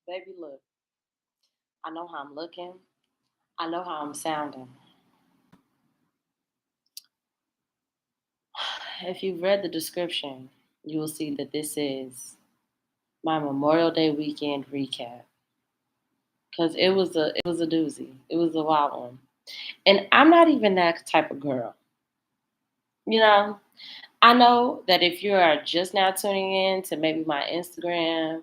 Baby, look, I know how I'm looking. I know how I'm sounding. If you've read the description, you will see that this is my Memorial Day weekend recap. Cause it was a doozy. It was a wild one. And I'm not even that type of girl. You know, I know that if you are just now tuning in to maybe my Instagram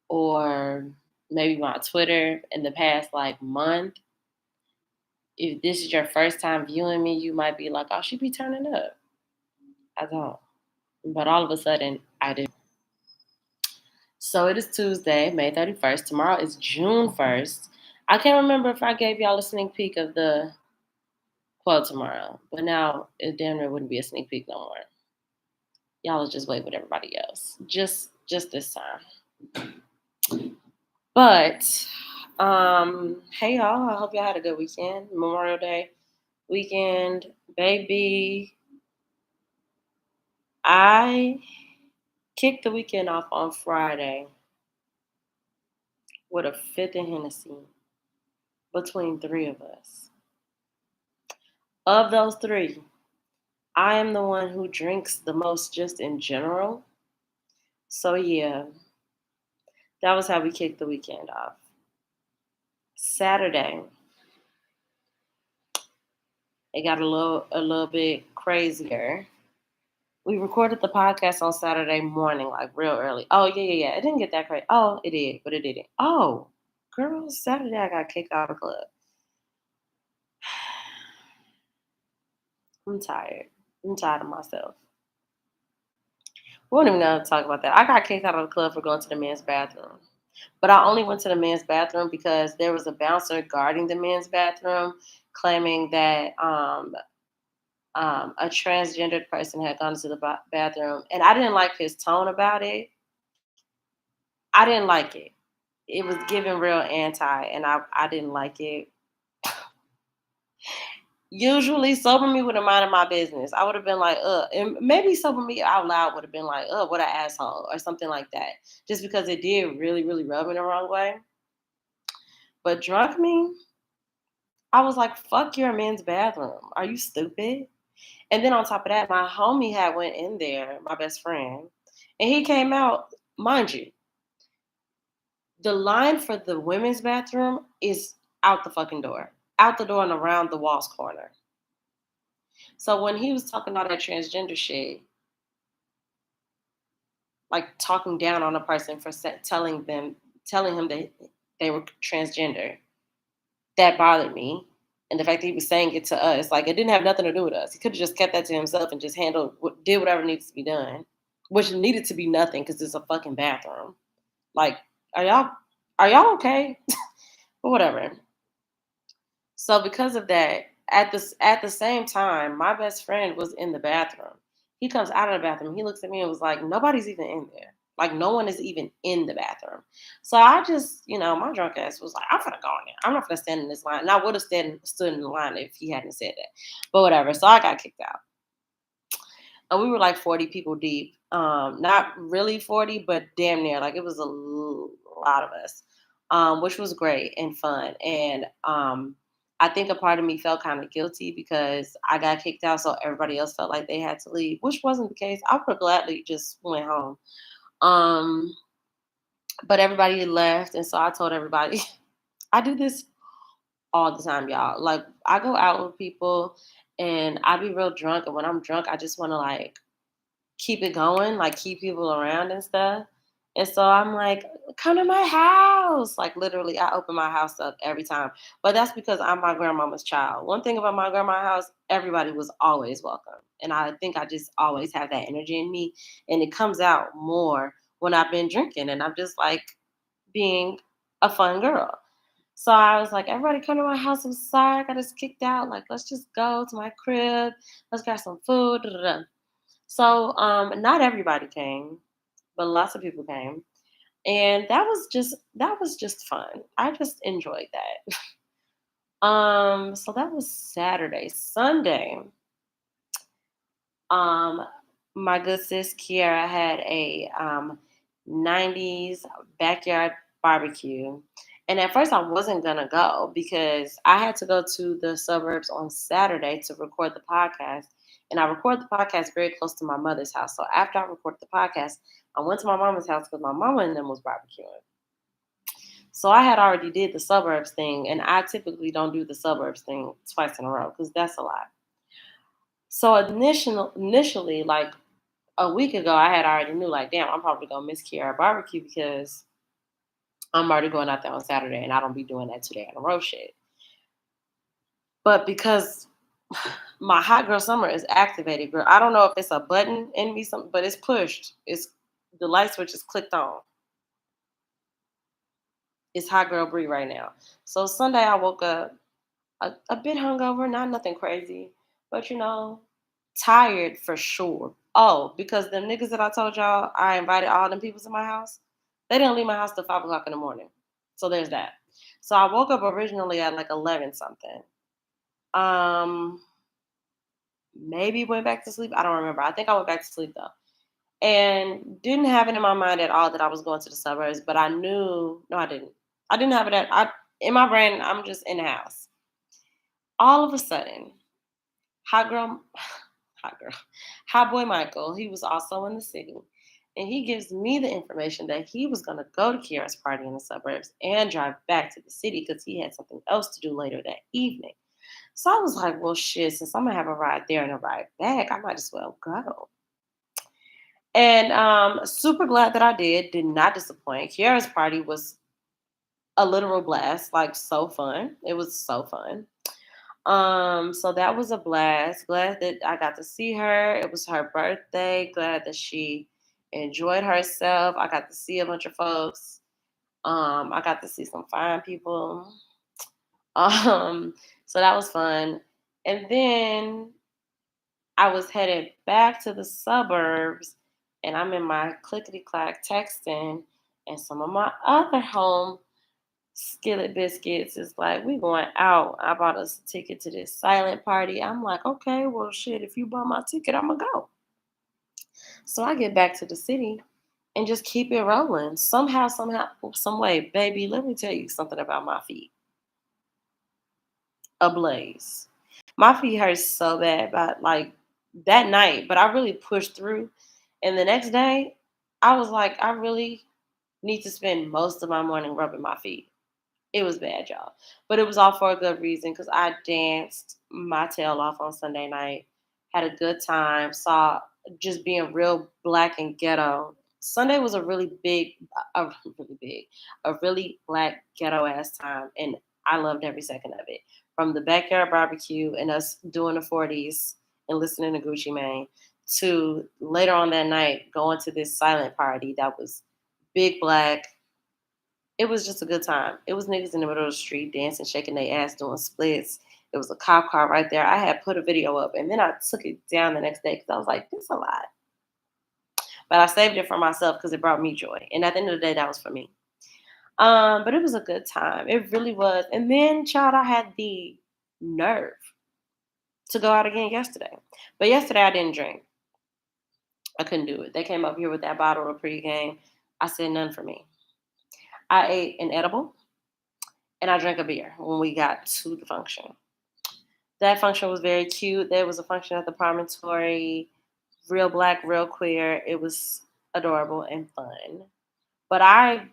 or maybe my Twitter in the past like month, if this is your first time viewing me, you might be like, oh, she be turning up. I don't. But all of a sudden, I do. So it is Tuesday, May 31st. Tomorrow is June 1st. I can't remember if I gave y'all a sneak peek of the quote tomorrow, but now it damn near wouldn't be a sneak peek no more. Y'all will just wait with everybody else. Just this time. But hey y'all, I hope y'all had a good weekend. Memorial Day weekend, baby. I kicked the weekend off on Friday with a fifth of Hennessy between three of us. Of those three, I am the one who drinks the most just in general. So yeah, that was how we kicked the weekend off. Saturday, it got a little bit crazier. We recorded the podcast on Saturday morning, like real early. Oh yeah. It didn't get that crazy. Oh, it did, but it didn't. Oh, girl, Saturday I got kicked out of the club. I'm tired. I'm tired of myself. We don't even gonna talk about that. I got kicked out of the club for going to the men's bathroom. But I only went to the men's bathroom because there was a bouncer guarding the men's bathroom claiming that a transgendered person had gone to the bathroom. And I didn't like his tone about it. I didn't like it. It was giving real anti, and I didn't like it. Usually, sober me would have minded my business. I would have been like, and maybe sober me out loud would have been like, what an asshole, or something like that. Just because it did really, really rub me the wrong way. But drunk me, I was like, fuck your men's bathroom. Are you stupid? And then on top of that, my homie had went in there, my best friend, and he came out, mind you, the line for the women's bathroom is out the fucking door. Out the door and around the walls corner. So when he was talking all that transgender shit, like talking down on a person for telling him that they were transgender, that bothered me. And the fact that he was saying it to us, like it didn't have nothing to do with us. He could have just kept that to himself and just did whatever needs to be done, which needed to be nothing because it's a fucking bathroom. Like, are y'all okay? But whatever. So because of that, at the same time, my best friend was in the bathroom. He comes out of the bathroom. He looks at me and was like, "Nobody's even in there. Like no one is even in the bathroom." So I just, my drunk ass was like, "I'm gonna go in there. I'm not gonna stand in this line." And I would have stood in the line if he hadn't said that. But whatever. So I got kicked out, and we were like 40 people deep. Not really 40, but damn near. Like it was a lot of us, which was great and fun. And I think a part of me felt kind of guilty because I got kicked out, so everybody else felt like they had to leave, which wasn't the case. I would have gladly just went home. Um, but everybody left, and so I told everybody, I do this all the time, y'all. Like I go out with people, and I be real drunk, and when I'm drunk, I just want to like keep it going, like keep people around and stuff. And so I'm like, come to my house. Like literally, I open my house up every time. But that's because I'm my grandmama's child. One thing about my grandma's house, everybody was always welcome. And I think I just always have that energy in me. And it comes out more when I've been drinking and I'm just like being a fun girl. So I was like, everybody come to my house. I'm sorry, I got us kicked out. Like, let's just go to my crib. Let's grab some food. Da, da, da. So not everybody came, but lots of people came. And that was just fun. I just enjoyed that. So that was Saturday. Sunday, um, my good sis Kiara had a 90s backyard barbecue. And at first, I wasn't going to go because I had to go to the suburbs on Saturday to record the podcast. And I record the podcast very close to my mother's house. So after I recorded the podcast, I went to my mama's house because my mama and them was barbecuing. So I had already did the suburbs thing, and I typically don't do the suburbs thing twice in a row because that's a lot. So initially, like a week ago, I had already knew, like, damn, I'm probably gonna miss Kiara barbecue because I'm already going out there on Saturday, and I don't be doing that 2 day in a row shit. But because my hot girl summer is activated, girl, I don't know if it's a button in me, something, but it's pushed. It's the light switch is clicked on. It's hot girl Bree right now. So Sunday, I woke up a bit hungover, not nothing crazy, but tired for sure. Oh, because them niggas that I told y'all I invited all them people to my house, they didn't leave my house till 5 o'clock in the morning. So there's that. So I woke up originally at like 11 something. Um, Maybe went back to sleep. I don't remember. I think I went back to sleep though. And didn't have it in my mind at all that I was going to the suburbs, but I knew no, I didn't. I didn't have it in my brain, I'm just in the house. All of a sudden, hot girl hot girl, hot boy Michael, he was also in the city. And he gives me the information that he was going to go to Kiara's party in the suburbs and drive back to the city because he had something else to do later that evening. So I was like, well, shit, since I'm going to have a ride there and a ride back, I might as well go. And super glad that I did not disappoint. Kiara's party was a literal blast, like so fun. It was so fun. So that was a blast. Glad that I got to see her. It was her birthday. Glad that she enjoyed herself. I got to see a bunch of folks. I got to see some fine people. So that was fun. And then I was headed back to the suburbs and I'm in my clickety clack texting and some of my other home Skillet Biscuits is like, we going out. I bought us a ticket to this silent party. I'm like, okay, well, shit, if you bought my ticket, I'm going to go. So I get back to the city and just keep it rolling. Somehow, some way, baby, let me tell you something about my feet. Ablaze. My feet hurt so bad, but like that night, but I really pushed through. And the next day, I was like, I really need to spend most of my morning rubbing my feet. It was bad, y'all. But it was all for a good reason because I danced my tail off on Sunday night, had a good time, saw just being real black and ghetto. Sunday was a really big, really big, a really black ghetto ass time. And I loved every second of it. From the backyard barbecue and us doing the 40s and listening to Gucci Mane to later on that night going to this silent party that was big black. It was just a good time. It was niggas in the middle of the street dancing, shaking their ass, doing splits. It was a cop car right there. I had put a video up and then I took it down the next day because I was like, this is a lot. But I saved it for myself because it brought me joy. And at the end of the day, that was for me. But it was a good time. It really was. And then, child, I had the nerve to go out again yesterday. But yesterday I didn't drink. I couldn't do it. They came up here with that bottle of pregame. I said, none for me. I ate an edible and I drank a beer when we got to the function. That function was very cute. There was a function at the Promontory, real black, real queer. It was adorable and fun. But I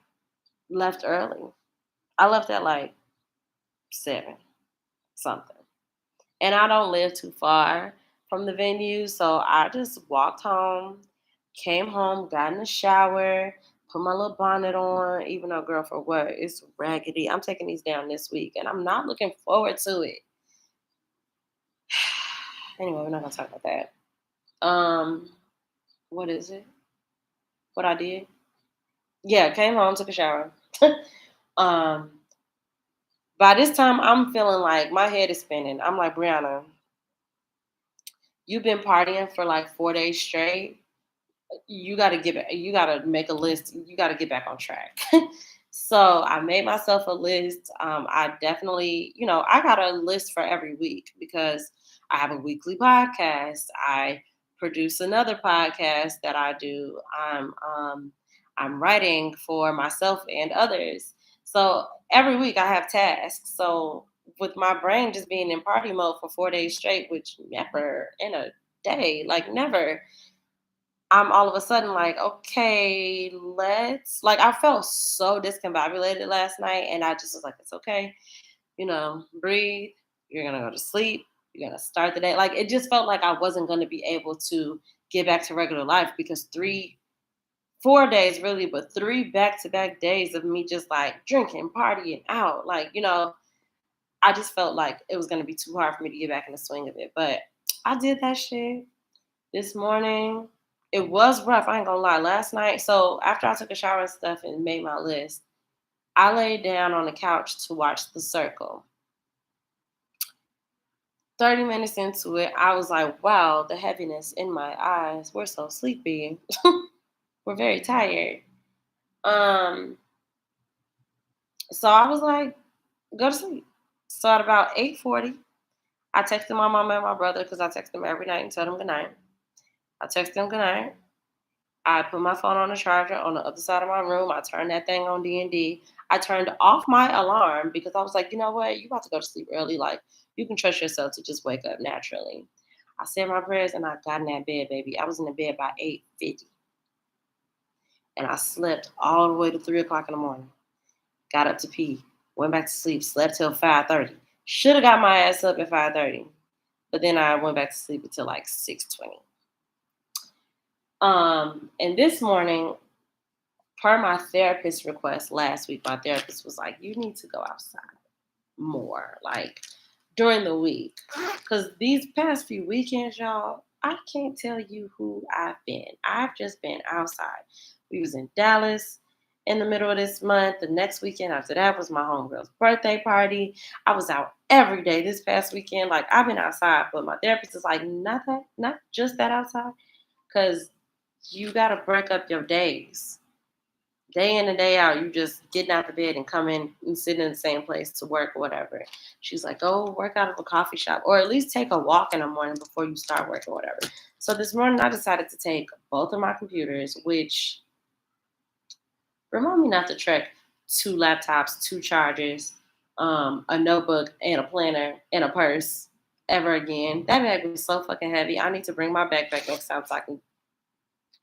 left early. I left at like 7 something. And I don't live too far from the venue. So I just walked home, came home, got in the shower, put my little bonnet on, even though, girl, for what? It's raggedy. I'm taking these down this week and I'm not looking forward to it. Anyway, we're not going to talk about that. What is it? What I did? Yeah, came home, took a shower. um, by this time, I'm feeling like my head is spinning. I'm like, Brianna, you've been partying for like 4 days straight. You got to get back. You got to make a list. You got to get back on track. So I made myself a list. I definitely, I got a list for every week because I have a weekly podcast. I produce another podcast that I do. I'm writing for myself and others. So every week I have tasks. So with my brain just being in party mode for 4 days straight, which never in a day, like never, I'm all of a sudden like, okay, let's like I felt so discombobulated last night and I just was like, it's okay, breathe. You're gonna go to sleep. You're gonna start the day. Like it just felt like I wasn't gonna be able to get back to regular life because 4 days really, but 3 back-to-back days of me just like drinking, partying out. Like, I just felt like it was gonna be too hard for me to get back in the swing of it. But I did that shit this morning. It was rough, I ain't gonna lie. Last night, so after I took a shower and stuff and made my list, I laid down on the couch to watch The Circle. 30 minutes into it, I was like, wow, the heaviness in my eyes. We're so sleepy. We're very tired. Um, so I was like, go to sleep. So at about 8:40, I texted my mom and my brother because I text them every night and tell them good night. I text them good night. I put my phone on the charger on the other side of my room. I turned that thing on D&D. I turned off my alarm because I was like, you know what? You about to go to sleep early. Like, you can trust yourself to just wake up naturally. I said my prayers and I got in that bed, baby. I was in the bed by 8:50. And I slept all the way to 3 o'clock in the morning. Got up to pee. Went back to sleep. Slept till 5:30. Should have got my ass up at 5:30. But then I went back to sleep until like 6:20. And this morning, per my therapist's request last week, my therapist was like, you need to go outside more, like during the week. Because these past few weekends, y'all, I can't tell you who I've been. I've just been outside. We was in Dallas in the middle of this month. The next weekend after that was my homegirl's birthday party. I was out every day this past weekend. Like I've been outside, but my therapist is like, not just that outside. Because you got to break up your days. Day in and day out, you just getting out the bed and coming and sitting in the same place to work or whatever. She's like, go work out of a coffee shop or at least take a walk in the morning before you start work or whatever. So this morning I decided to take both of my computers, which remind me not to trek 2 laptops, 2 chargers, a notebook and a planner and a purse ever again. That bag was so fucking heavy. I need to bring my backpack next time so I can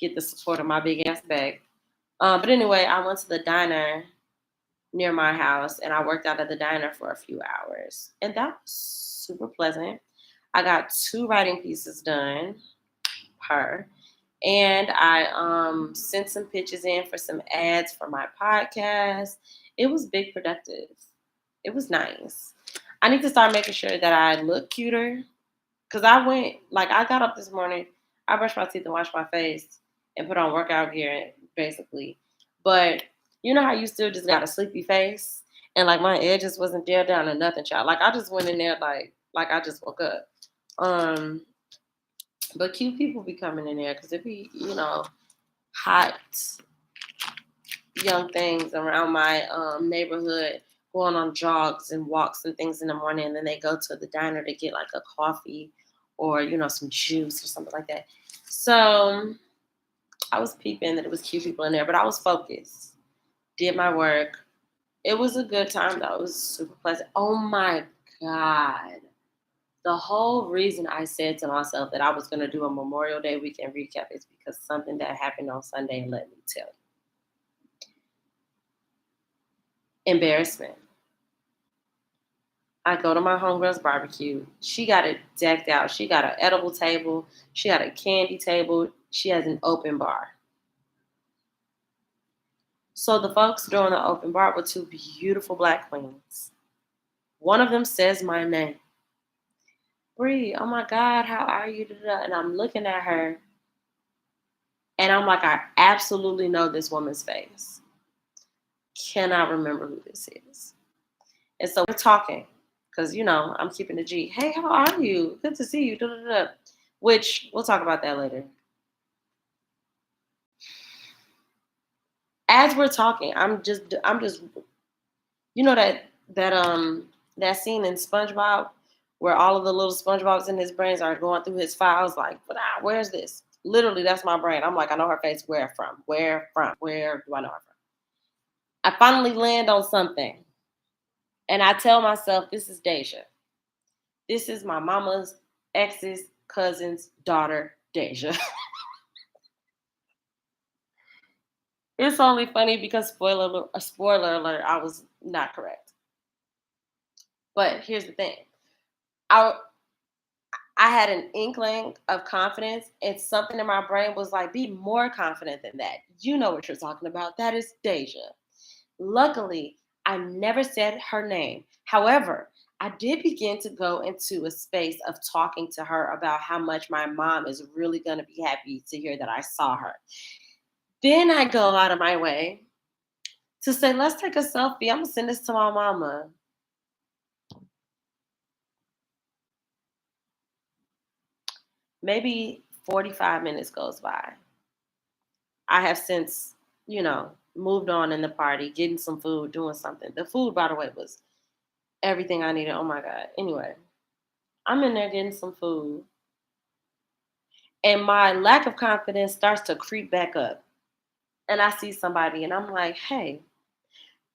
get the support of my big ass bag. But anyway, I went to the diner near my house and I worked out at the diner for a few hours. And that was super pleasant. I got 2 writing pieces done per. And I sent some pictures in for some ads for my podcast. It was big productive. It was nice. I need to start making sure that I look cuter. Cause I got up this morning, I brushed my teeth and washed my face and put on workout gear basically. But you know how you still just got a sleepy face and like my edges wasn't there down or nothing, child. Like I just went in there like I just woke up. Um, but cute people be coming in there because it be, hot young things around my neighborhood going on jogs and walks and things in the morning, and then they go to the diner to get like a coffee or some juice or something like that. So I was peeping that it was cute people in there, but I was focused, did my work. It was a good time though. It was super pleasant. Oh my God. The whole reason I said to myself that I was going to do a Memorial Day weekend recap is because something that happened on Sunday, and let me tell you. Embarrassment. I go to my homegirl's barbecue. She got it decked out. She got an edible table. She got a candy table. She has an open bar. So the folks doing the open bar were 2 beautiful Black queens. One of them says my name. Bree, oh my God, how are you? And I'm looking at her and I'm like, I absolutely know this woman's face. Cannot remember who this is. And so we're talking because, I'm keeping the G. Hey, how are you? Good to see you. Which we'll talk about that later. As we're talking, I'm just, that scene in SpongeBob where all of the little SpongeBobs in his brains are going through his files like, where's this? Literally, that's my brain. I'm like, I know her face. Where from? Where from? Where do I know her from? I finally land on something. And I tell myself, this is Deja. This is my mama's ex's cousin's daughter, Deja. It's only funny because spoiler alert, I was not correct. But here's the thing. I I had an inkling of confidence, and something in my brain was like, be more confident than that. You know what you're talking about. That is Deja. Luckily, I never said her name. However, I did begin to go into a space of talking to her about how much my mom is really going to be happy to hear that I saw her. Then I go out of my way to say, let's take a selfie. I'm going to send this to my mama. Maybe 45 minutes goes by. I have since, moved on in the party, getting some food, doing something. The food, by the way, was everything I needed. Oh my God. Anyway, I'm in there getting some food, and my lack of confidence starts to creep back up. And I see somebody, and I'm like, hey,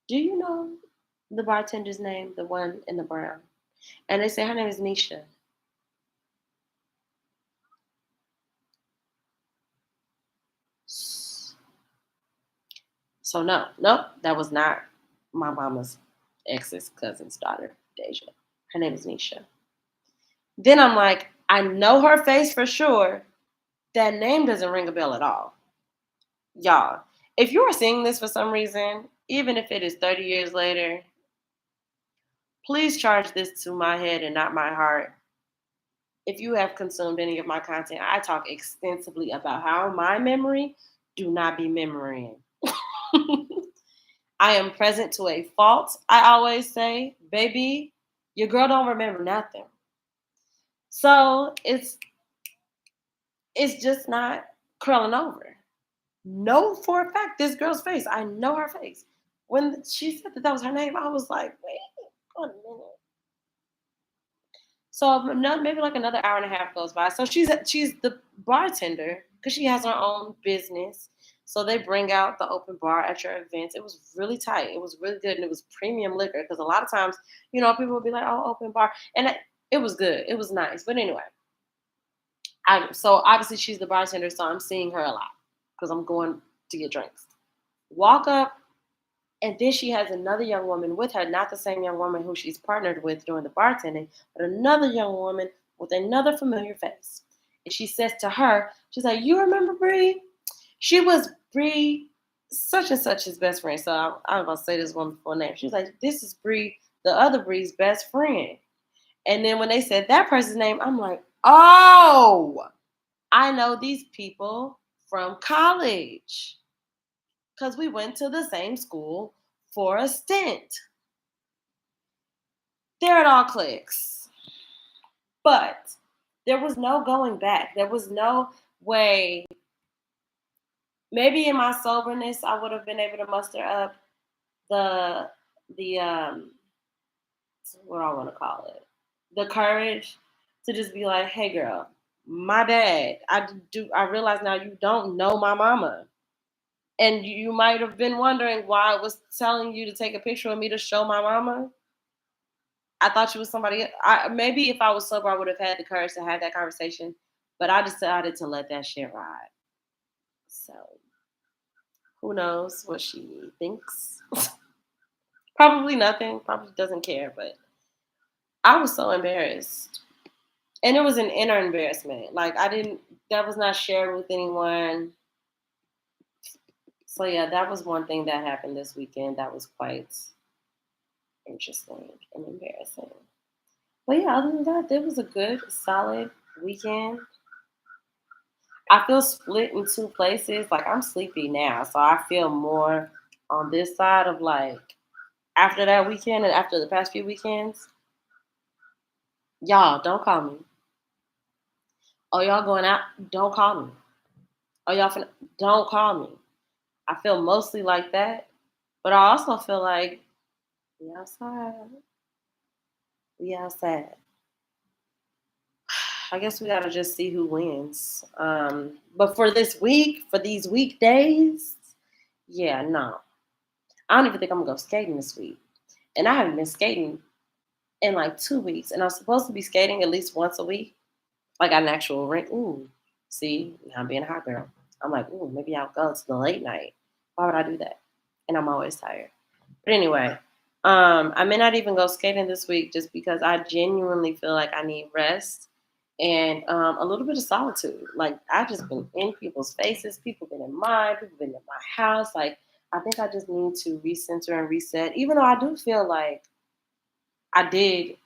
do you know the bartender's name, the one in the brown? And they say her name is Nisha. So no, nope, that was not my mama's ex's cousin's daughter, Deja. Her name is Nisha. Then I'm like, I know her face for sure. That name doesn't ring a bell at all. Y'all, if you are seeing this for some reason, even if it is 30 years later, please charge this to my head and not my heart. If you have consumed any of my content, I talk extensively about how my memory do not be memorying. I am present to a fault. I always say, baby, your girl don't remember nothing. So it's just not curling over. Know for a fact this girl's face. I know her face. When she said that that was her name, I was like, wait a minute. So maybe like another hour and a half goes by. So she's the bartender because she has her own business. So they bring out the open bar at your events. It was really tight. It was really good, and it was premium liquor because a lot of times, people would be like, "Oh, open bar," and it was good. It was nice. But anyway, so obviously she's the bartender, so I'm seeing her a lot because I'm going to get drinks. Walk up, and then she has another young woman with her, not the same young woman who she's partnered with doing the bartending, but another young woman with another familiar face. And she says to her, she's like, "You remember Bree? She was Bree, such and such his best friend." So I'm going to say this woman's full name. She was like, "This is Bree, the other Bree's best friend." And then when they said that person's name, I'm like, oh, I know these people from college because we went to the same school for a stint. There it all clicks. But there was no going back. There was no way. Maybe in my soberness, I would have been able to muster up the the what do I want to call it, the courage to just be like, "Hey, girl, my bad. I realize now you don't know my mama." And you might have been wondering why I was telling you to take a picture of me to show my mama. I thought you was somebody. Maybe if I was sober, I would have had the courage to have that conversation. But I decided to let that shit ride. So who knows what she thinks? Probably nothing. Probably doesn't care. But I was so embarrassed, and it was an inner embarrassment. Like I didn't. That was not shared with anyone. So yeah, that was one thing that happened this weekend. That was quite interesting and embarrassing. But yeah, other than that, it was a good, solid weekend. I feel split in two places. Like I'm sleepy now, so I feel more on this side of like after that weekend and after the past few weekends. Y'all don't call me. Oh, y'all going out? Don't call me. Oh, don't call me. I feel mostly like that, but I also feel like we outside. We outside. I guess we gotta just see who wins. But for this week, for these weekdays, yeah, no. I don't even think I'm gonna go skating this week. And I haven't been skating in like 2 weeks. And I'm supposed to be skating at least once a week. Like an actual rink. Ooh. See, now I'm being a hot girl. I'm like, ooh, maybe I'll go to the late night. Why would I do that? And I'm always tired. But anyway, I may not even go skating this week just because I genuinely feel like I need rest and a little bit of solitude. Like I've just been in people's faces, people been in mine, people been in my house. Like I think I just need to recenter and reset. Even though I do feel like I did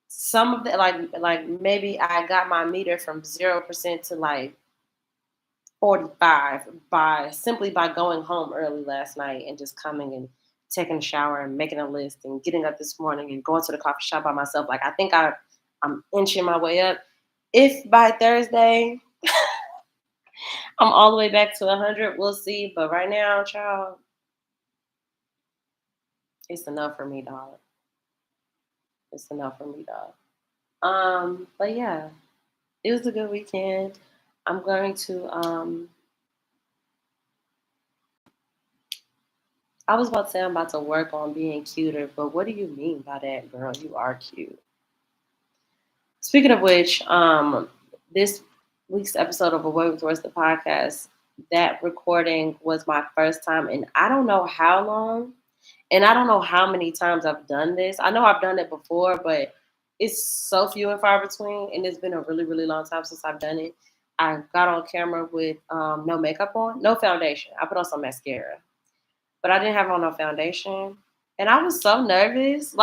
some of the like maybe I got my meter from 0% to like 45 by going home early last night and just coming and taking a shower and making a list and getting up this morning and going to the coffee shop by myself. Like I think I'm inching my way up. If by Thursday I'm all the way back to 100, we'll see. But right now, child, it's enough for me, dog. It's enough for me, dog. But yeah, it was a good weekend. I'm going to I was about to say I'm about to work on being cuter, but what do you mean by that, girl? You are cute. Speaking of which, this week's episode of A Way with Words, the podcast, that recording was my first time in I don't know how long, and I don't know how many times I've done this. I know I've done it before, but it's so few and far between, and it's been a really, really long time since I've done it. I got on camera with no makeup on, no foundation. I put on some mascara, but I didn't have on no foundation. And I was so nervous,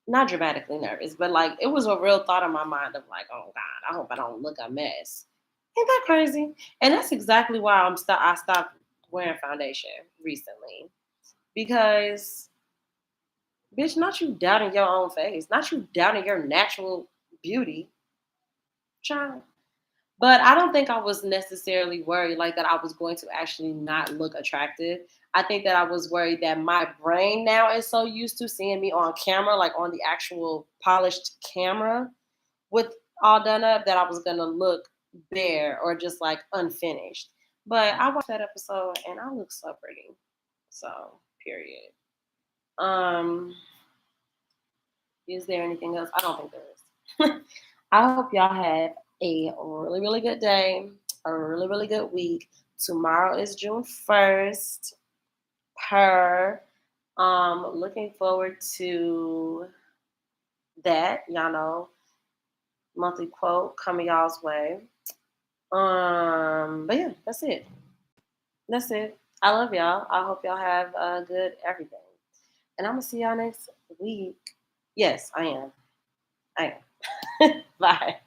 not dramatically nervous, but like it was a real thought in my mind of like, oh God, I hope I don't look a mess. Ain't that crazy? And that's exactly why I stopped wearing foundation recently because, bitch, not you doubting your own face, not you doubting your natural beauty, child. But I don't think I was necessarily worried like that I was going to actually not look attractive. I think that I was worried that my brain now is so used to seeing me on camera, like on the actual polished camera with all done up, that I was gonna look bare or just like unfinished. But I watched that episode and I look so pretty. So period. Um, is there anything else? I don't think there is. I hope y'all have a really, really good day, a really, really good week. Tomorrow is June 1st. Per looking forward to that. Y'all know, monthly quote coming y'all's way. But yeah, that's it. That's it. I love y'all. I hope y'all have a good everything. And I'm gonna see y'all next week. Yes, I am. I am. Bye.